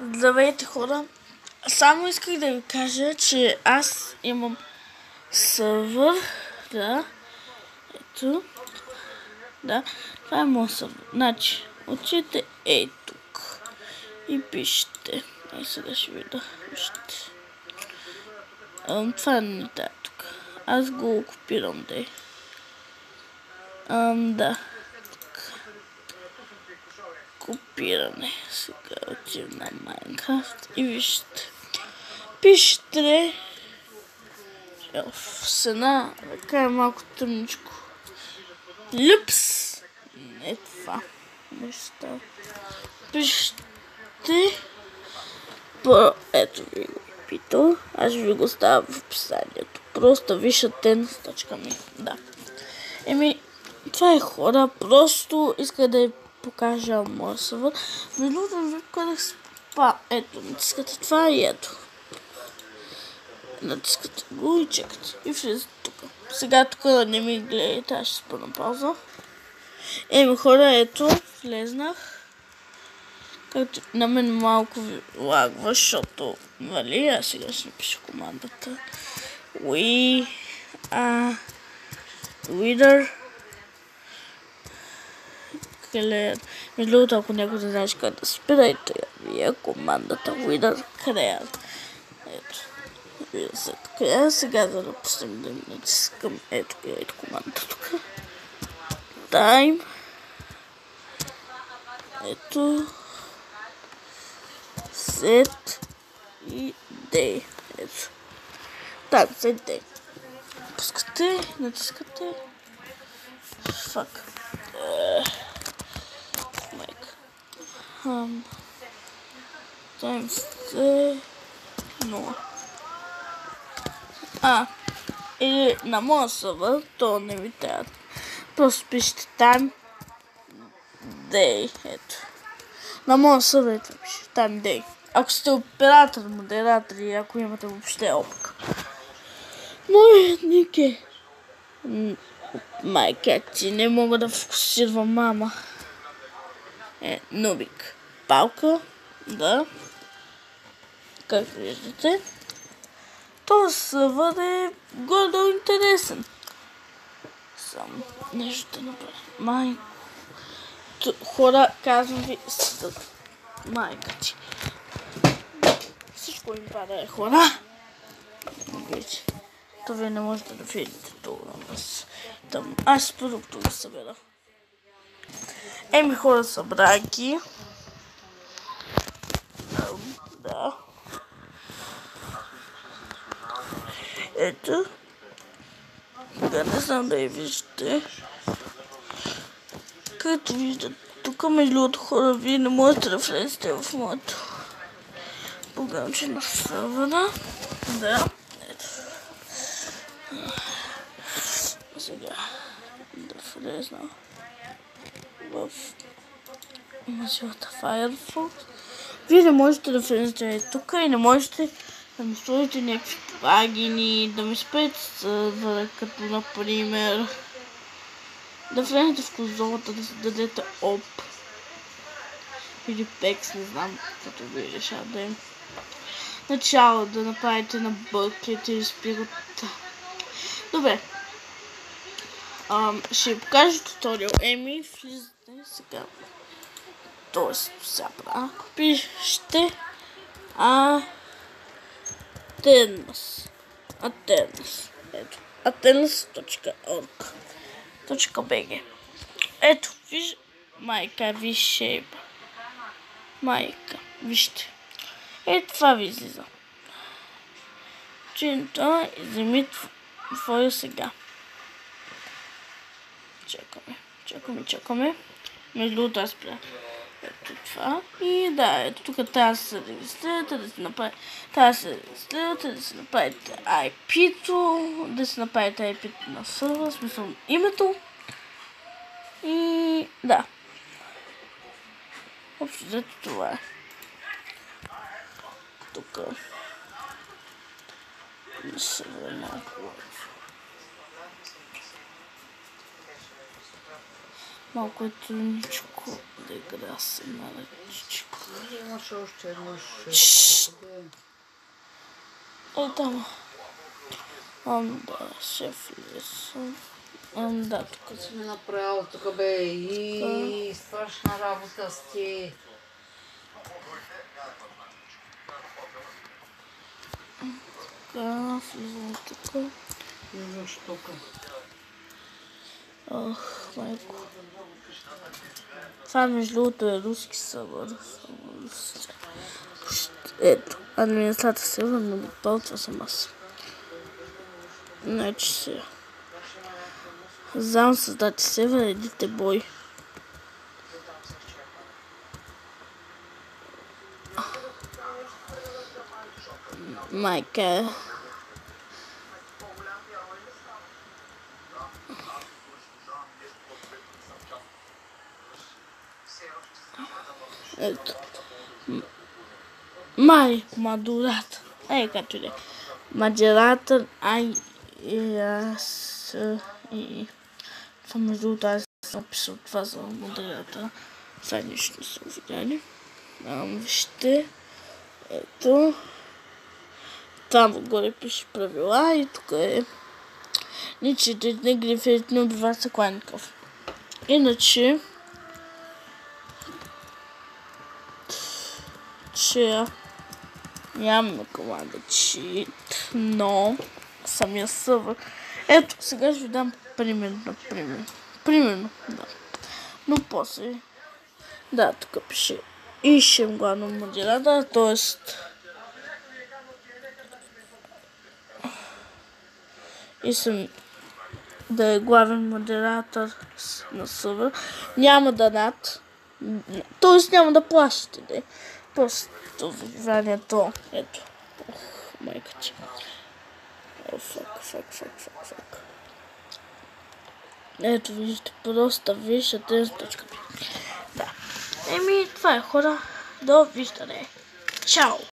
Здравейте, хора! Само исках да ви кажа, че аз имам сървър. Да, ето. Да, това е моят сървър. Значи, отидете ей тук и пишете. Ей, сега ще видя. Вижте. Това не тая тук. Аз го копирам, дей. Да. Копиране. Сега отивам на Майнкрафт и вижте. Пишете. С една ръка е малко тъмничко. Люпс. Не това. Нещо. Пишете. Ето ви го питал. Аз ви го ставам в описанието. Просто вишатен.me. Да. Това е хора. Просто иска да ви покажа моя сървър. Между да ви казах спа. Ето, натискате това и ето. Натискате го и чекате. И влизате тук. Сега тук не ми гледайте, аз ще спа на пауза. Хора, ето, влезнах. Както на мен малко ви лагва, защото, нали, аз сега ще напиша командата. Reader. Между другото, ако някой не знаеш как да спирайте, вие командата Reader Clear. Ето. Сега да напуснем да натискам ето командата тук. Time. Ето. Set и Day. Ето. Time, set Day. Пускате, натискате. Fuck. Time set 0. Или на моя сървър, то не ви трябва. Просто пишете time day. Ето. На моя сървър ето пише time day. Ако сте оператор, модератор и ако имате въобще опка. Моят ник е майка ти, не мога да фокусирам мама. Нубик. Палка. Да. Как виждате. Този сървър е горе-долу интересен. Само нещо да направя. Хора, казвам ви, майка ти. Всичко им пада хора. Вижте. Това вие не можете да видите това. Аз първо това събера. Хора, събрах ги. Да. Ето. Да, не знам да я виждате. Като виждате, тук между другото хора, вие не можете да влезете в моето програмче на сървъра. Да. Ето. Сега да влезна в Mozilla Firefox. Вие не можете да влезете тук и не можете да ми сложите някакви плагини, да ми спрете сървъра, като например да влезете в конзолата, да си дадете оп или пекс, не знам, като ви решава да им начало да направите на бърклите или спирата. Добре. Ще ви покажа туториал. Влизате сега. Тоест, сега правя. Пишете Atenas. Ето. Atenas.org.bg. Ето, виж, майка, виж шейпа. Майка, вижте. Ето това ви излиза. Чинта и вземи твоя сега. Чакаме. Между другото аз спря. Ето това. И да, ето тук трябва да се регистрирате, да си направите IP-то, да си направите IP-то на сървър, в смисъл името. И да. Общо взето това е. Тук не се върна малко. Малко е трудничко да игра с една ръчичка. Имаш още едно Там. Да, ще влизам. Да, тук си ми направил тук, бе, и страшна работа сте. Влизам тук. Влизаш тук. Ох, майко. Това между другото е руски сървър. Ето, администрата сървър, но това съм аз. Значи сега. Знам създати сервер, едите бой. Майка. Ето. Мадурата. Като ли. Мадурата, аз и... Това между другото аз съм описал това за модерата. Сега нищо не съм видяли. Вижте. Ето. Там отгоре пише правила и тук е... Ничите не гриферите не убиват съкланников. Иначе... Нямаме команда cheat, но самия сървър. Ето, сега ще ви дам примерно. Примерно, да. Но после... Да, тук пише ищем главно модератор, т.е. Искам да е главен модератор на сървър. Няма да над. Т.е. няма да плащате. Просто вниманието. Ето. Ох, майка ти. О, фак. Ето, виждате, просто виждате с точка. Да. Това е хора. Довиждане. Чао!